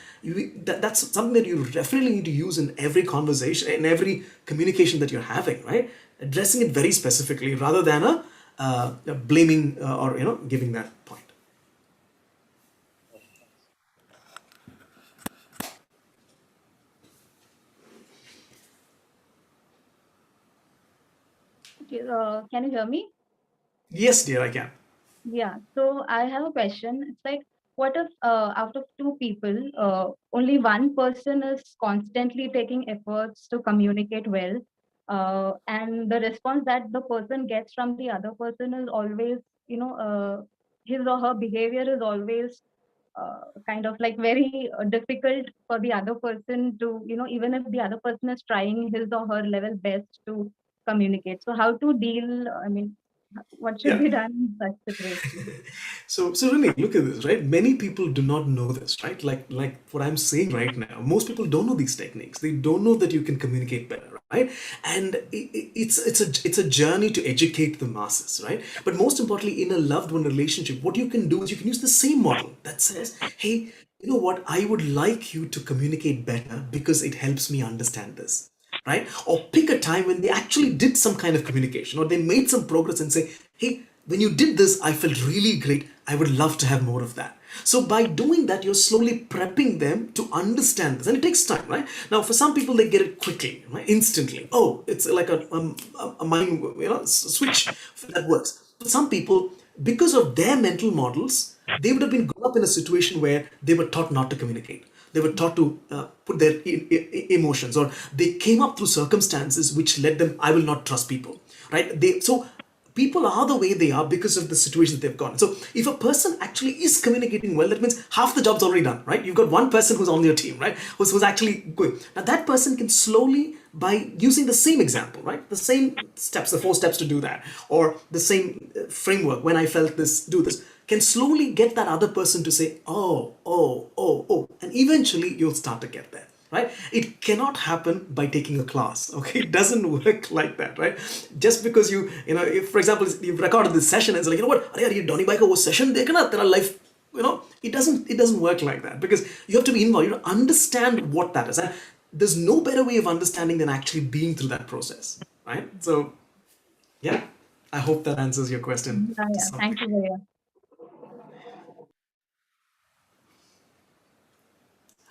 that's something that you definitely need to use in every conversation, in every communication that you're having, right? Addressing it very specifically rather than a blaming or giving that point. Can you hear me? Yes, dear, I can. Yeah. So I have a question. It's like, what if out of two people, only one person is constantly taking efforts to communicate well, and the response that the person gets from the other person is always, his or her behavior is always kind of like very difficult for the other person to, even if the other person is trying his or her level best to communicate. So how to deal, I mean, what should Yeah. be done in such situation? So really, look at this, right? Many people do not know this, right? Like what I'm saying right now. Most people don't know these techniques. They don't know that you can communicate better, right? And it's a journey to educate the masses, right? But most importantly, in a loved one relationship, what you can do is you can use the same model that says, hey, you know what? I would like you to communicate better because it helps me understand this, right? Or pick a time when they actually did some kind of communication or they made some progress and say, hey, when you did this, I felt really great. I would love to have more of that. So by doing that, you're slowly prepping them to understand this. And it takes time, right? Now, for some people, they get it quickly, right? Instantly. Oh, it's like a mind, switch that works. But some people, because of their mental models, they would have been grown up in a situation where they were taught not to communicate. They were taught to put their emotions, or they came up through circumstances which led them, I will not trust people, right? So people are the way they are because of the situation that they've gone. So if a person actually is communicating well, that means half the job's already done, right? You've got one person who's on your team, right? Who's actually going. Now that person can slowly, by using the same example, right? The same steps, the 4 steps to do that, or the same framework, when I felt this, do this, can slowly get that other person to say, oh, oh, oh, oh. And eventually you'll start to get there, right? It cannot happen by taking a class, okay? It doesn't work like that, right? Just because if, for example, you've recorded this session and it's like, you know what, are you Dony Bhai ka wo session dekha na, tera life, it doesn't work like that, because you have to be involved, you have to understand what that is. And there's no better way of understanding than actually being through that process, right? So, yeah, I hope that answers your question. Yeah, yeah. Thank you very much.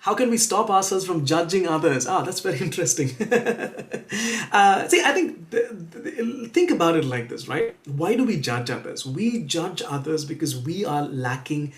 How can we stop ourselves from judging others? That's very interesting. See, I think, think about it like this, right? Why do we judge others? We judge others because we are lacking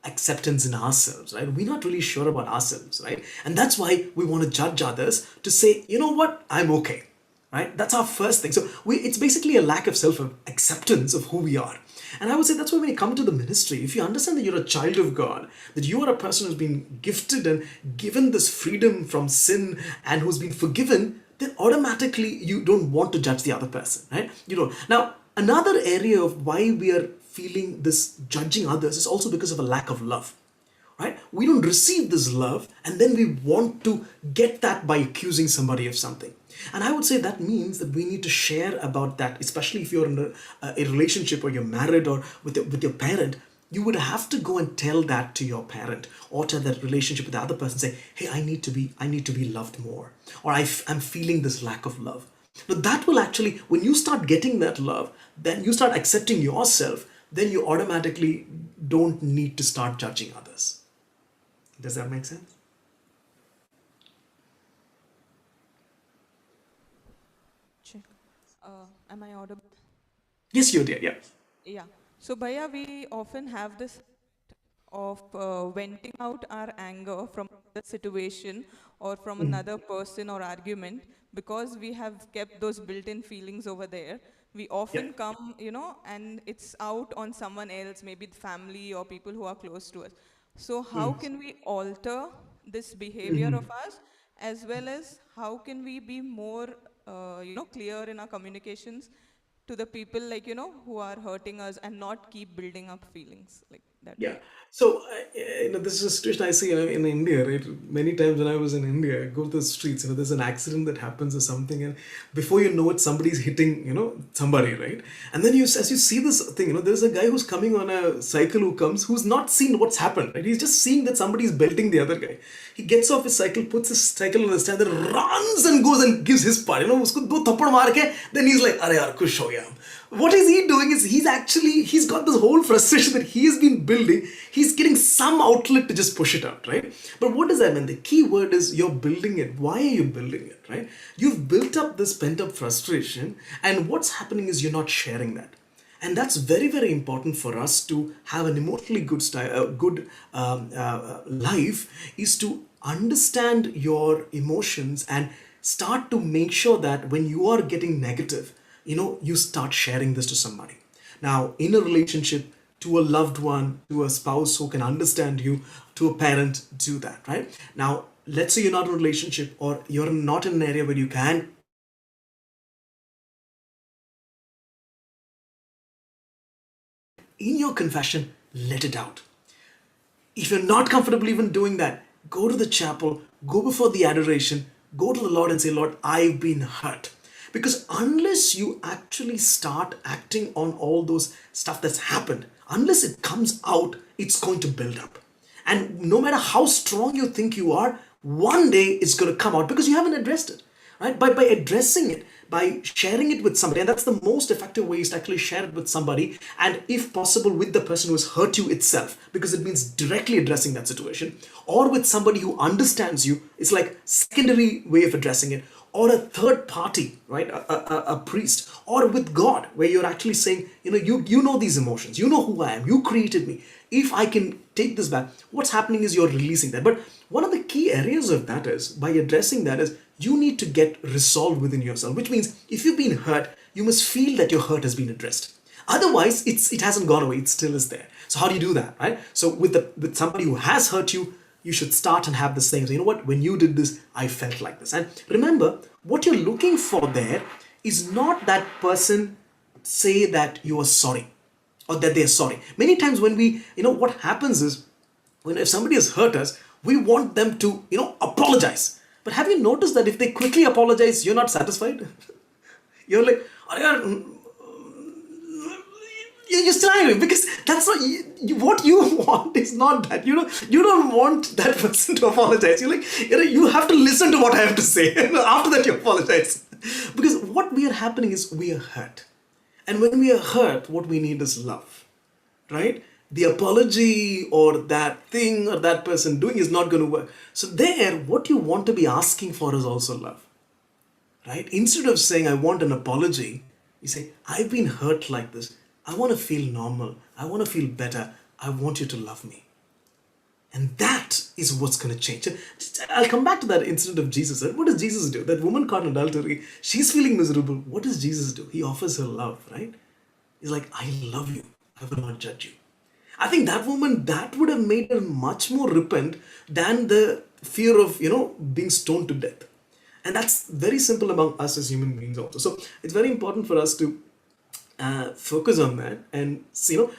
acceptance in ourselves, right? We're not really sure about ourselves, right? And that's why we want to judge others to say, you know what, I'm okay, right? That's our first thing. So it's basically a lack of self-acceptance of who we are. And I would say that's why when you come to the ministry, if you understand that you're a child of God, that you are a person who's been gifted and given this freedom from sin and who's been forgiven, then automatically you don't want to judge the other person, right? You know. Now, another area of why we are feeling this judging others is also because of a lack of love, right? We don't receive this love and then we want to get that by accusing somebody of something. And I would say that means that we need to share about that, especially if you're in a relationship or you're married or with your parent. You would have to go and tell that to your parent or to that relationship with the other person. Say, hey, I need to be loved more, or I'm feeling this lack of love. Now that will actually, when you start getting that love, then you start accepting yourself, then you automatically don't need to start judging others. Does that make sense? Check. Am I audible? Yes, you did. Yeah. Yeah. So, Bhaiya, we often have this of venting out our anger from the situation or from another person or argument because we have kept those built-in feelings over there. We Yeah. often come, and it's out on someone else, maybe the family or people who are close to us. So how can we alter this behavior of ours, as well as how can we be more, clear in our communications to the people who are hurting us and not keep building up feelings like that Yeah. way. So, this is a situation I see in India, right? Many times when I was in India, I go to the streets, there's an accident that happens or something, and before you know it, somebody's hitting, somebody, right? And then as you see this thing, there's a guy who's coming on a cycle who's not seen what's happened, right? He's just seeing that somebody's belting the other guy. He gets off his cycle, puts his cycle on the stand, then runs and goes and gives his part, usko do thappad maar ke, then he's like, "Arey yaar, kush ho gaya." What is he doing is he's got this whole frustration that he has been building. He's getting some outlet to just push it out, right? But what does that mean? The key word is you're building it. Why are you building it, right? You've built up this pent up frustration, and what's happening is you're not sharing that. And that's very, very important for us to have an emotionally good style, life, is to understand your emotions and start to make sure that when you are getting negative, you start sharing this to somebody. Now, in a relationship, to a loved one, to a spouse who can understand you, to a parent, do that, right? Now, let's say you're not in a relationship or you're not in an area where you can in your confession, let it out. If you're not comfortable even doing that, go to the chapel, go before the adoration, go to the Lord and say, Lord, I've been hurt. Because unless you actually start acting on all those stuff that's happened, unless it comes out, it's going to build up. And no matter how strong you think you are, one day it's going to come out because you haven't addressed it. Right? By addressing it, by sharing it with somebody, and that's the most effective way, is to actually share it with somebody, and if possible with the person who has hurt you itself, because it means directly addressing that situation, or with somebody who understands you. It's like secondary way of addressing it, or a third party, right? A priest, or with God, where you're actually saying, you know these emotions, you know who I am, you created me. If I can take this back, what's happening is you're releasing that. But one of the key areas of that is, by addressing that, is you need to get resolved within yourself, which means if you've been hurt, you must feel that your hurt has been addressed. Otherwise, it hasn't gone away, it still is there. So how do you do that, right? So with somebody who has hurt you, you should start and have the same. So you know what? When you did this, I felt like this. And remember, what you're looking for there is not that person say that you are sorry or that they're sorry. Many times when what happens is, if somebody has hurt us, we want them to, apologize. But have you noticed that if they quickly apologize, you're not satisfied? You're like, you're still angry, because that's not what you want. Is not that you don't want that person to apologize. You're like, you have to listen to what I have to say after that you apologize, because what we are happening is we are hurt, and when we are hurt, what we need is love, right? The apology or that thing or that person doing is not going to work. So there, what you want to be asking for is also love, right? Instead of saying I want an apology, you say, I've been hurt like this. I want to feel normal. I want to feel better. I want you to love me. And that is what's going to change. I'll come back to that incident of Jesus. What does Jesus do? That woman caught in adultery, she's feeling miserable. What does Jesus do? He offers her love, right? He's like, I love you. I will not judge you. I think that woman, that would have made her much more repent than the fear of, being stoned to death. And that's very simple among us as human beings also. So it's very important for us to focus on that, and so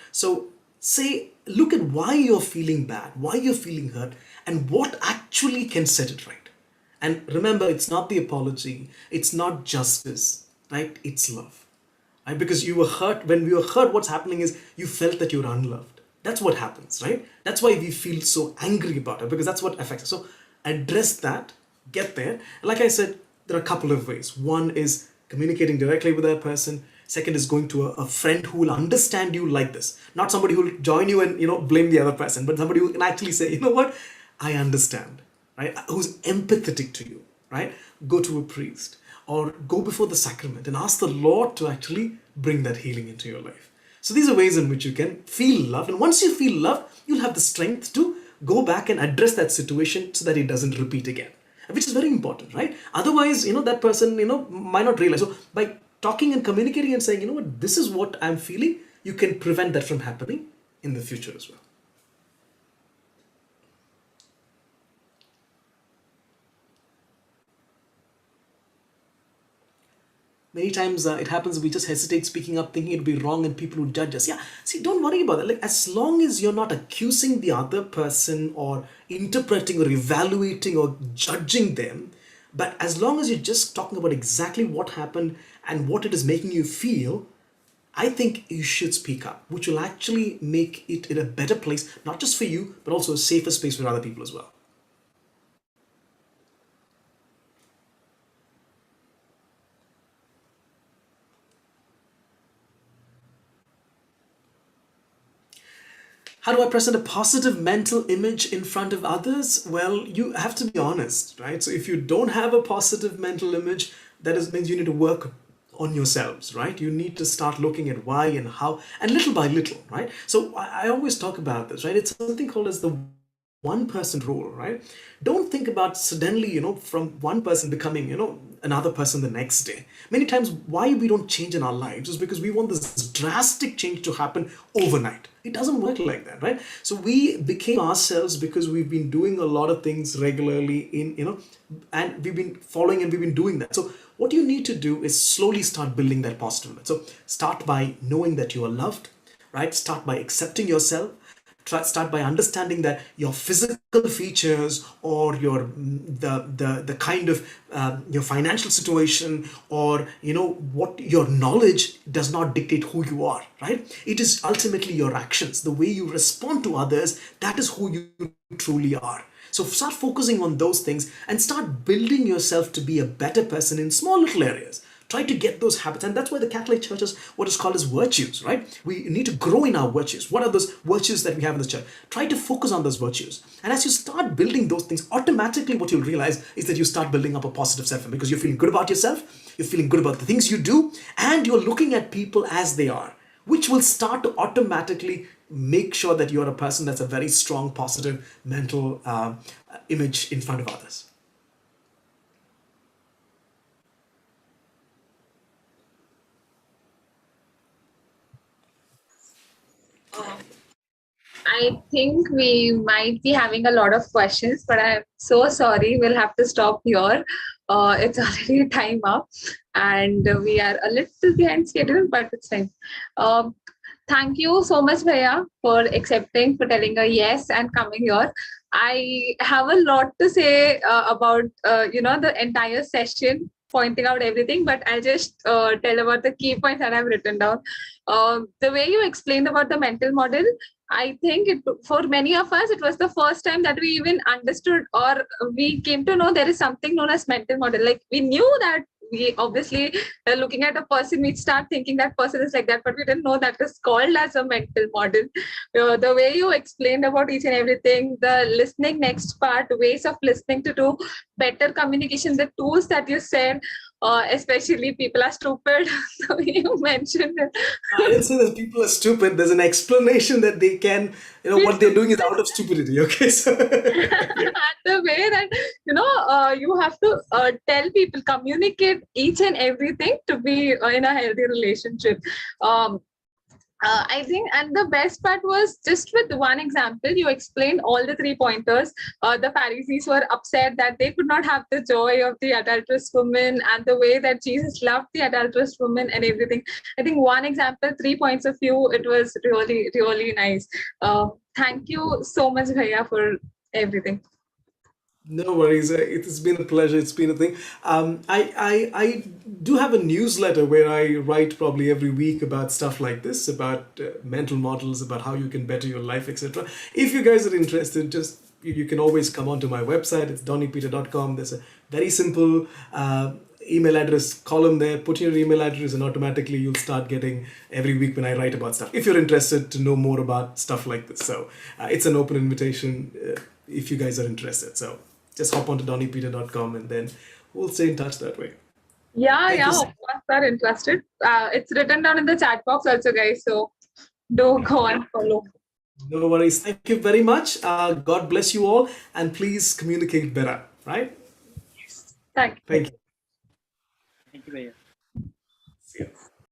say, look at why you're feeling bad, why you're feeling hurt, and what actually can set it right. And remember, it's not the apology, it's not justice, right? It's love, right? Because you were hurt. When we were hurt, what's happening is you felt that you're unloved. That's what happens, right? That's why we feel so angry about it, because that's what affects us. So address that, get there. Like I said, there are a couple of ways. One is communicating directly with that person. Second is going to a friend who will understand you like this, not somebody who will join you and blame the other person, but somebody who can actually say, you know what, I understand, right? Who's empathetic to you, right? Go to a priest or go before the sacrament and ask the Lord to actually bring that healing into your life. So these are ways in which you can feel loved. And once you feel loved, you'll have the strength to go back and address that situation so that it doesn't repeat again, which is very important, right? Otherwise, that person, might not realize. So by talking and communicating and saying, you know what, this is what I'm feeling, you can prevent that from happening in the future as well. Many times it happens, we just hesitate speaking up, thinking it'd be wrong and people would judge us. Yeah, see, don't worry about that. Like, as long as you're not accusing the other person or interpreting or evaluating or judging them, but as long as you're just talking about exactly what happened and what it is making you feel, I think you should speak up, which will actually make it in a better place, not just for you, but also a safer space for other people as well. How do I present a positive mental image in front of others? Well, you have to be honest, right? So if you don't have a positive mental image, means you need to work on yourselves, right? You need to start looking at why and how, and little by little, right? So I always talk about this, right? It's something called as the 1% rule, right? Don't think about suddenly, from one person becoming, another person the next day. Many times why we don't change in our lives is because we want this drastic change to happen overnight. It doesn't work like that, right? So we became ourselves because we've been doing a lot of things regularly and we've been following and we've been doing that. So what you need to do is slowly start building that positive image. So start by knowing that you are loved, right? Start by accepting yourself. Start by understanding that your physical features or the kind of your financial situation or what your knowledge does not dictate who you are, right? It is ultimately your actions, the way you respond to others, that is who you truly are. So start focusing on those things and start building yourself to be a better person in small little areas. Try to get those habits. And that's why the Catholic Church is what is called as virtues, right? We need to grow in our virtues. What are those virtues that we have in the church? Try to focus on those virtues. And as you start building those things, automatically what you'll realize is that you start building up a positive self, because you're feeling good about yourself, you're feeling good about the things you do, and you're looking at people as they are, which will start to automatically make sure that you're a person that's a very strong, positive mental image in front of others. I think we might be having a lot of questions, but I'm so sorry. We'll have to stop here. It's already time up, and we are a little behind schedule, but it's fine. Thank you so much, Bhaiya, for accepting, for telling a yes and coming here. I have a lot to say about the entire session, pointing out everything, but I'll just tell about the key points that I've written down. The way you explained about the mental model, I think for many of us, it was the first time that we even understood or we came to know there is something known as mental model. Like, we knew that we obviously looking at a person, we start thinking that person is like that, but we didn't know that is called as a mental model. The way you explained about each and everything, the listening next part, ways of listening to do better communication, the tools that you said, especially people are stupid, the way you mentioned it. I didn't say that people are stupid. There's an explanation that they can, what they're doing is out of stupidity. Okay, so yeah. The way that you have to tell people, communicate each and everything to be in a healthy relationship. I think, and the best part was just with one example, you explained all the 3 pointers. The Pharisees were upset that they could not have the joy of the adulterous woman and the way that Jesus loved the adulterous woman and everything. I think one example, 3 points of view, it was really, really nice. Thank you so much, Bhaiya, for everything. No worries. It has been a pleasure. It's been a thing. I do have a newsletter where I write probably every week about stuff like this, about mental models, about how you can better your life, etc. If you guys are interested, just you can always come onto my website. It's donnypeter.com. There's a very simple email address column there. Put in your email address and automatically you'll start getting every week when I write about stuff. If you're interested to know more about stuff like this. So it's an open invitation if you guys are interested. So just hop onto donnypeter.com and then we'll stay in touch that way. Yeah, Thank yeah, you of so- course, are interested. It's written down in the chat box also, guys. So do go and follow. No worries. Thank you very much. God bless you all and please communicate better, right? Thank you. Thank you. Thank you, Bhaiya. See you.